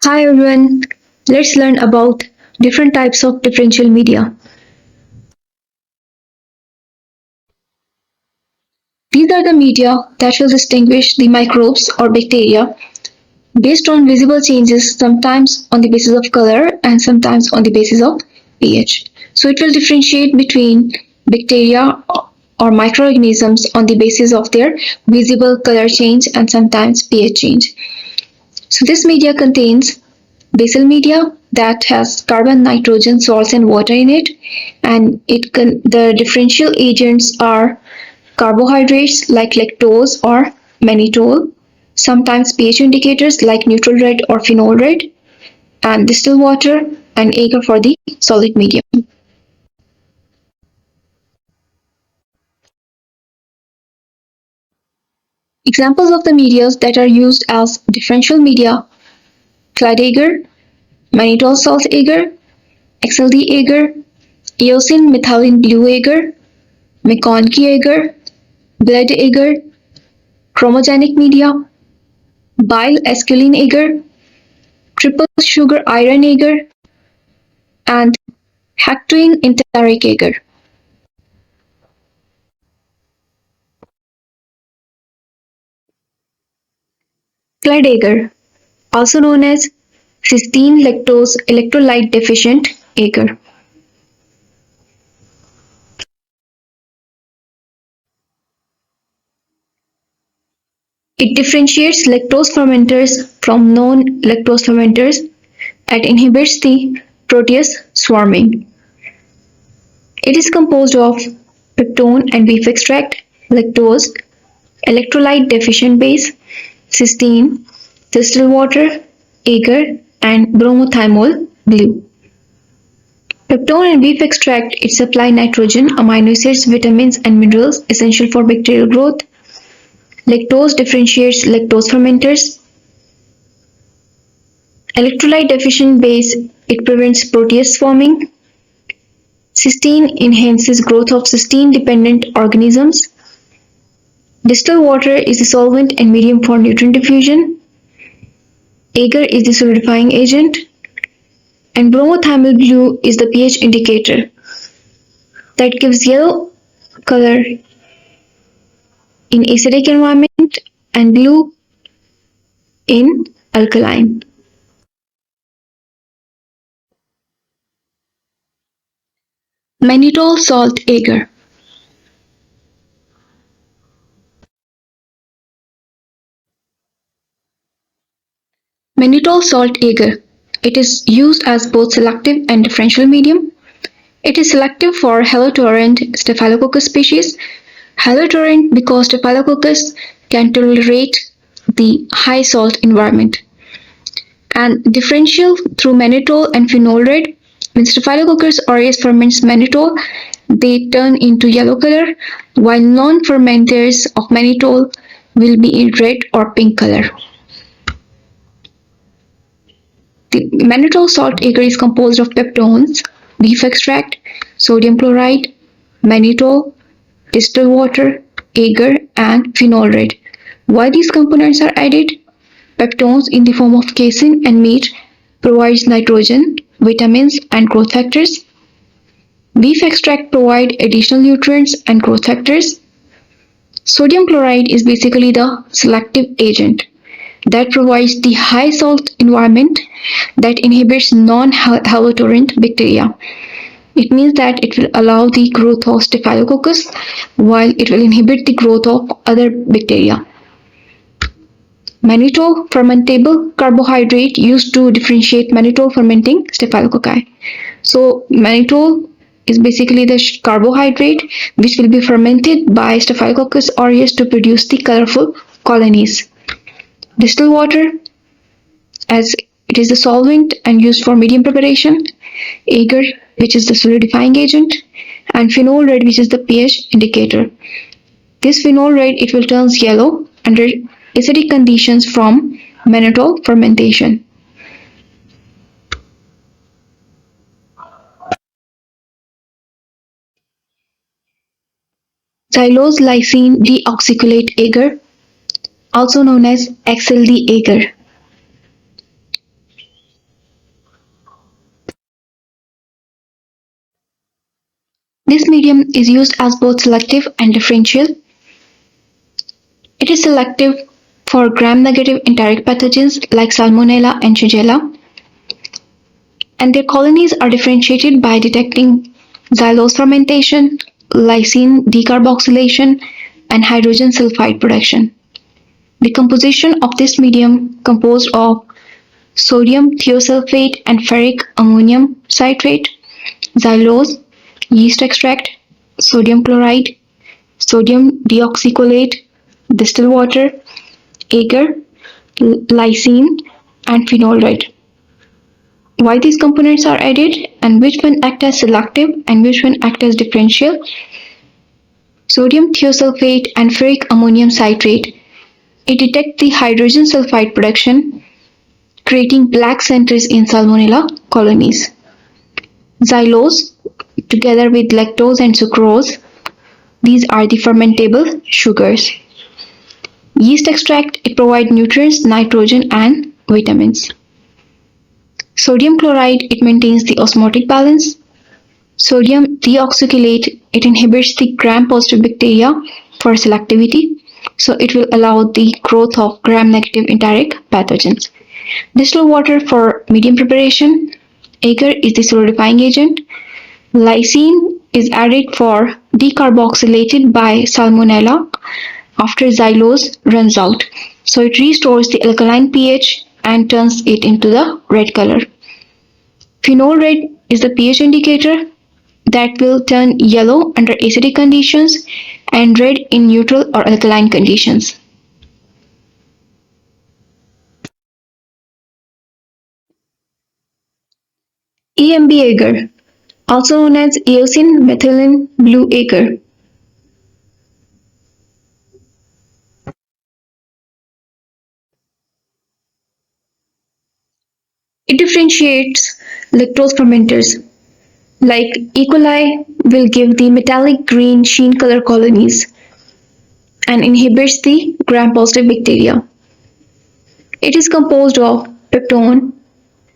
Hi everyone, let's learn about different types of differential media. These are the media that will distinguish the microbes or bacteria based on visible changes, sometimes on the basis of color and sometimes on the basis of pH. So it will differentiate between bacteria or microorganisms on the basis of their visible color change and sometimes pH change. So this media contains basal media that has carbon, nitrogen, salts and water in it, and the differential agents are carbohydrates like lactose or mannitol, sometimes pH indicators like neutral red or phenol red, and distilled water and agar for the solid medium. Examples of the medias that are used as differential media: CLED Agar, Mannitol salt agar, XLD Agar, Eosin methylene blue agar, MacConkey Agar, Bile Agar, Chromogenic Media, Bile Esculin Agar, triple sugar iron agar, and Hektoen Enteric Agar. CLED Agar, also known as Cystine Lactose Electrolyte-Deficient Agar. It differentiates lactose fermenters from non-lactose fermenters and inhibits the protease swarming. It is composed of peptone and beef extract, lactose, electrolyte-deficient base, cystine, distilled water, agar, and bromothymol blue. Peptone and beef extract it supply nitrogen, amino acids, vitamins, and minerals essential for bacterial growth. Lactose differentiates lactose fermenters. Electrolyte deficient base it prevents protease forming. Cystine enhances growth of cystine-dependent organisms. Distilled water is the solvent and medium for nutrient diffusion. Agar is the solidifying agent. And bromothymol blue is the pH indicator that gives yellow color in acidic environment and blue in alkaline. Mannitol salt agar. Mannitol salt agar. It is used as both selective and differential medium. It is selective for halotolerant Staphylococcus species. Halotolerant because Staphylococcus can tolerate the high salt environment. And differential through mannitol and phenol red. When Staphylococcus aureus ferments mannitol, they turn into yellow color, while non-fermenters of mannitol will be in red or pink color. The mannitol salt agar is composed of peptones, beef extract, sodium chloride, mannitol, distilled water, agar, and phenol red. Why these components are added? Peptones in the form of casein and meat provides nitrogen, vitamins, and growth factors. Beef extract provide additional nutrients and growth factors. Sodium chloride is basically the selective agent that provides the high salt environment that inhibits non-halotolerant bacteria. It means that it will allow the growth of Staphylococcus while it will inhibit the growth of other bacteria. Mannitol fermentable carbohydrate used to differentiate mannitol fermenting staphylococci. So mannitol is basically the carbohydrate which will be fermented by Staphylococcus aureus to produce the colorful colonies. Distilled water, as it is the solvent and used for medium preparation. Agar, which is the solidifying agent, and phenol red, which is the pH indicator. This phenol red it will turn yellow under acidic conditions from mannitol fermentation. Xylose lysine deoxycholate agar, also known as XLD agar. medium is used as both selective and differential. It is selective for gram-negative enteric pathogens like Salmonella and Shigella, and their colonies are differentiated by detecting xylose fermentation, lysine decarboxylation, and hydrogen sulfide production. The composition of this medium composed of sodium thiosulfate and ferric ammonium citrate, xylose, yeast extract, sodium chloride, sodium deoxycholate, distilled water, agar, lysine, and phenol red. Why these components are added and which one act as selective and which one act as differential? Sodium thiosulfate and ferric ammonium citrate. It detects the hydrogen sulfide production, creating black centers in Salmonella colonies. Xylose, together with lactose and sucrose, these are the fermentable sugars. Yeast extract, it provides nutrients, nitrogen, and vitamins. Sodium chloride, it maintains the osmotic balance. Sodium deoxycholate, it inhibits the gram-positive bacteria for selectivity, so it will allow the growth of gram-negative enteric pathogens. Distilled water for medium preparation. Agar is the solidifying agent. Lysine is added for decarboxylated by Salmonella after xylose runs out, so it restores the alkaline pH and turns it into the red color. Phenol red is the pH indicator that will turn yellow under acidic conditions and red in neutral or alkaline conditions. EMB agar, also known as Eosin methylene blue agar. It differentiates lactose fermenters. Like E. coli will give the metallic green sheen color colonies and inhibits the gram-positive bacteria. It is composed of peptone,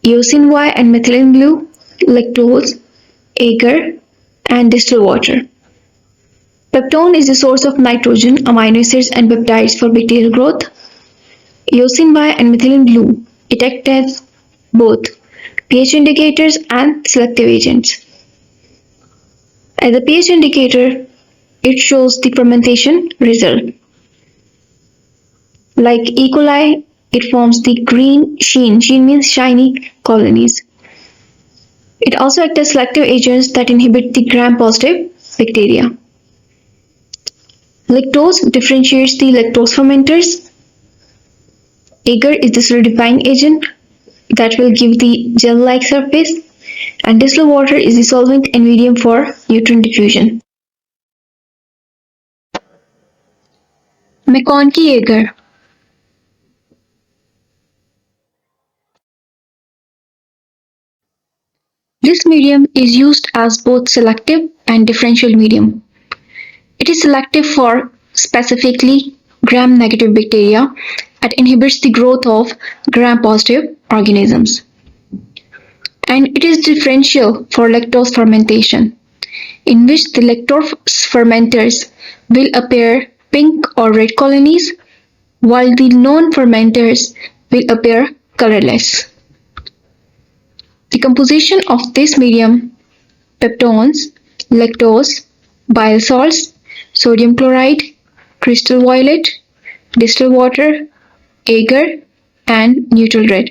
eosin Y and methylene blue, lactose, agar, and distilled water. Peptone is the source of nitrogen, amino acids, and peptides for bacterial growth. Eosin Y and methylene blue, it act as both pH indicators and selective agents. As a pH indicator, it shows the fermentation result. Like E. coli, it forms the green sheen. Sheen means shiny colonies. It also acts as selective agents that inhibit the gram-positive bacteria. Lactose differentiates the lactose fermenters. Agar is the solidifying agent that will give the gel-like surface, and distilled water is the solvent and medium for nutrient diffusion. MacConkey Agar. This medium is used as both selective and differential medium. It is selective for specifically gram-negative bacteria and inhibits the growth of gram-positive organisms. And it is differential for lactose fermentation, in which the lactose fermenters will appear pink or red colonies, while the non-fermenters will appear colorless. The composition of this medium, peptones, lactose, bile salts, sodium chloride, crystal violet, distilled water, agar, and neutral red.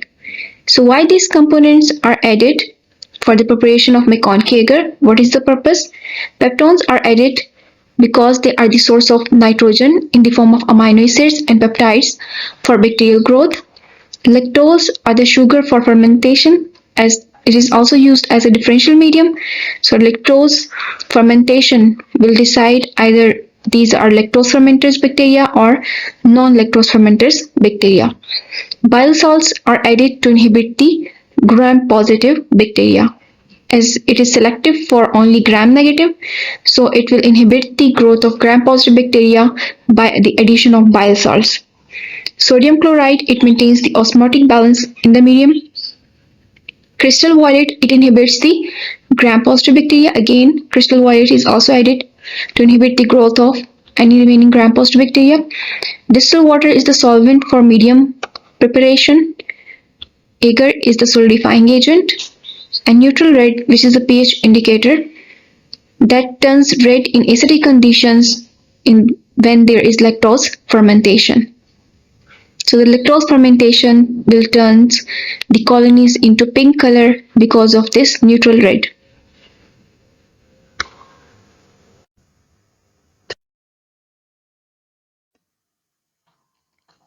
So why these components are added for the preparation of MacConkey Agar? What is the purpose? Peptones are added because they are the source of nitrogen in the form of amino acids and peptides for bacterial growth. Lactose are the sugar for fermentation, as it is also used as a differential medium. So lactose fermentation will decide either these are lactose fermenters bacteria or non-lactose fermenters bacteria. Bile salts are added to inhibit the gram-positive bacteria. As it is selective for only gram-negative, so it will inhibit the growth of gram-positive bacteria by the addition of bile salts. Sodium chloride, it maintains the osmotic balance in the medium. Crystal violet, it inhibits the gram-positive bacteria. Again, crystal violet is also added to inhibit the growth of any remaining gram-positive bacteria. Distilled water is the solvent for medium preparation. Agar is the solidifying agent. And neutral red, which is the pH indicator that turns red in acidic conditions when there is lactose fermentation. So the lactose fermentation will turn the colonies into pink color because of this neutral red.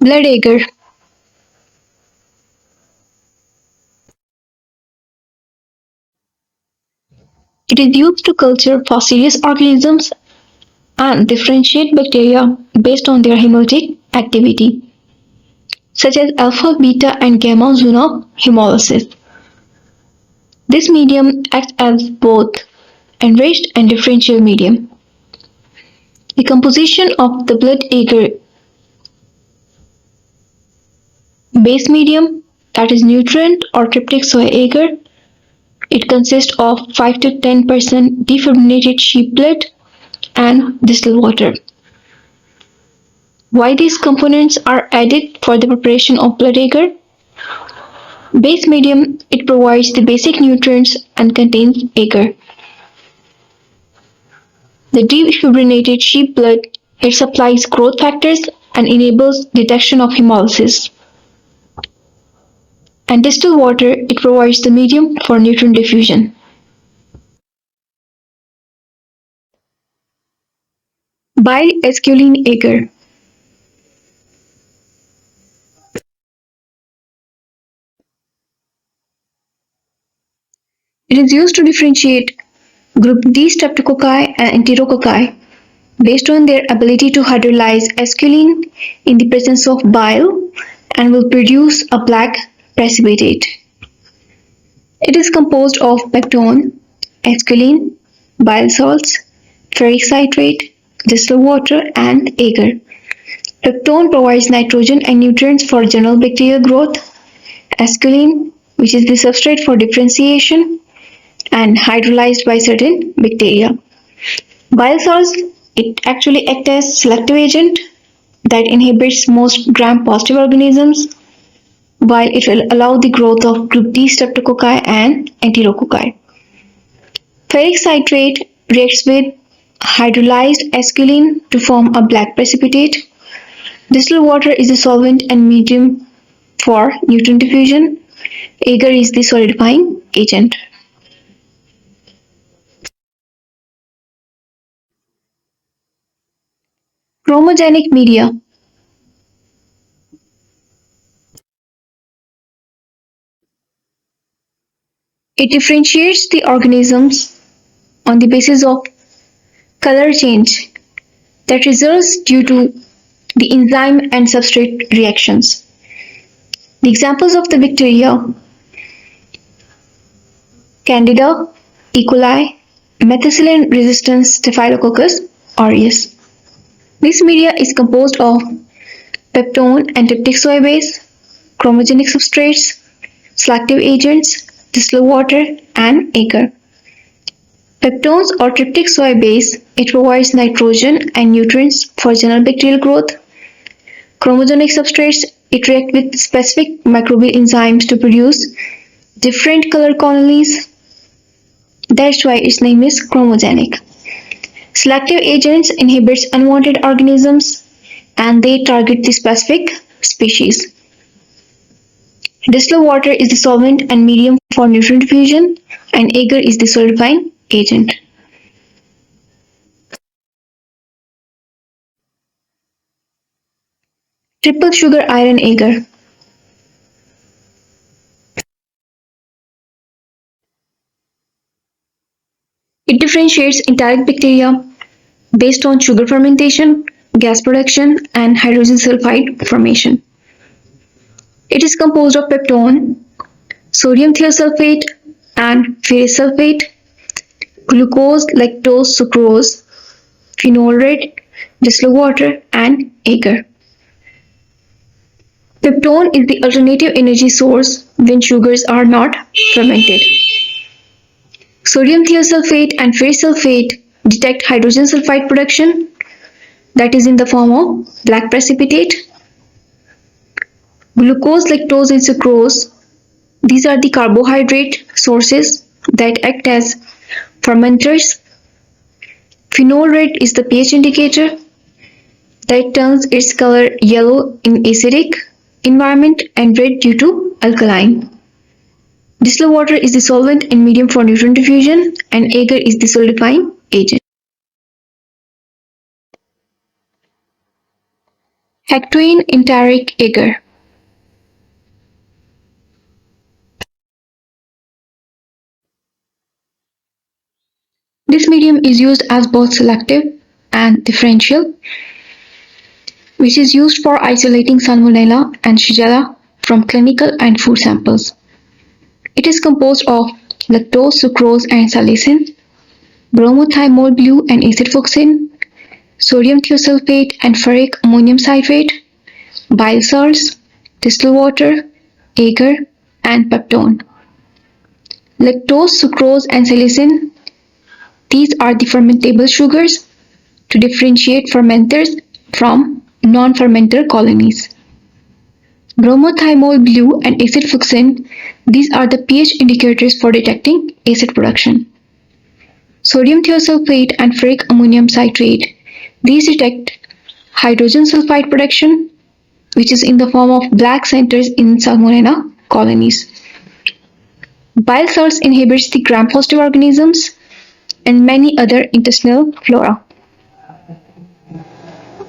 Blood agar. It is used to culture fossilized organisms and differentiate bacteria based on their hemolytic activity, such as alpha, beta, and gamma zone of hemolysis. This medium acts as both enriched and differential medium. The composition of the blood agar base medium, that is nutrient or tryptic soy agar, it consists of 5 to 10% defibrinated sheep blood and distilled water. Why these components are added for the preparation of blood agar? Base medium, it provides the basic nutrients and contains agar. The defibrinated sheep blood, it supplies growth factors and enables detection of hemolysis. And distilled water, it provides the medium for nutrient diffusion. Bile Esculin Agar. It is used to differentiate group D streptococci and enterococci based on their ability to hydrolyze esculin in the presence of bile and will produce a black precipitate. It is composed of peptone, esculin, bile salts, ferric citrate, distilled water, and agar. Peptone provides nitrogen and nutrients for general bacterial growth. Esculin, which is the substrate for differentiation and hydrolyzed by certain bacteria. Bile salts, it actually act as selective agent that inhibits most gram-positive organisms, while it will allow the growth of group D streptococci and enterococci. Ferric citrate reacts with hydrolyzed esculin to form a black precipitate. Distilled water is the solvent and medium for nutrient diffusion. Agar is the solidifying agent. Chromogenic media. It differentiates the organisms on the basis of color change that results due to the enzyme and substrate reactions. The examples of the bacteria: Candida, E. coli, methicillin resistant Staphylococcus aureus. This media is composed of peptone and tryptic soy base, chromogenic substrates, selective agents, distilled water, and agar. Peptones or tryptic soy base, it provides nitrogen and nutrients for general bacterial growth. Chromogenic substrates, it react with specific microbial enzymes to produce different color colonies. That's why its name is chromogenic. Selective agents inhibits unwanted organisms and they target the specific species. Distilled water is the solvent and medium for nutrient diffusion, and agar is the solidifying agent. Triple sugar iron agar. It differentiates enteric bacteria based on sugar fermentation, gas production, and hydrogen sulfide formation. It is composed of peptone, sodium thiosulfate, and ferrous sulfate, glucose, lactose, sucrose, phenol red, distilled water, and agar. Peptone is the alternative energy source when sugars are not fermented. Sodium thiosulfate and ferrous sulfate detect hydrogen sulfide production, that is in the form of black precipitate. Glucose, lactose, and sucrose, these are the carbohydrate sources that act as fermenters. Phenol red is the pH indicator that turns its color yellow in acidic environment and red due to alkaline. Distilled water is the solvent and medium for nutrient diffusion, and agar is the solidifying agent. Hektoen Enteric Agar. This medium is used as both selective and differential, which is used for isolating Salmonella and Shigella from clinical and food samples. It is composed of lactose, sucrose, and salicin, bromothymol blue and acid fuchsin, sodium thiosulfate and ferric ammonium citrate, bile salts, distilled water, agar, and peptone. Lactose, sucrose, and salicin, these are the fermentable sugars to differentiate fermenters from non-fermenter colonies. Bromothymol blue and acid fuchsin, these are the pH indicators for detecting acid production. Sodium thiosulfate and ferric ammonium citrate, these detect hydrogen sulfide production, which is in the form of black centers in Salmonella colonies. Bile salts inhibits the gram-positive organisms and many other intestinal flora.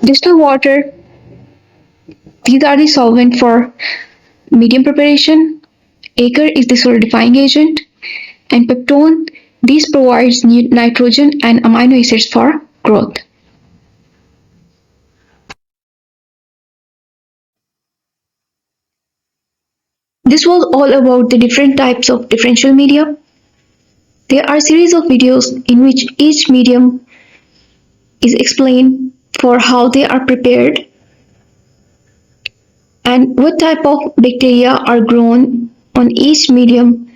Distilled water, these are the solvent for medium preparation. Agar is the solidifying agent, and peptone, these provides nitrogen and amino acids for growth. This was all about the different types of differential media. There are a series of videos in which each medium is explained for how they are prepared and what type of bacteria are grown on each medium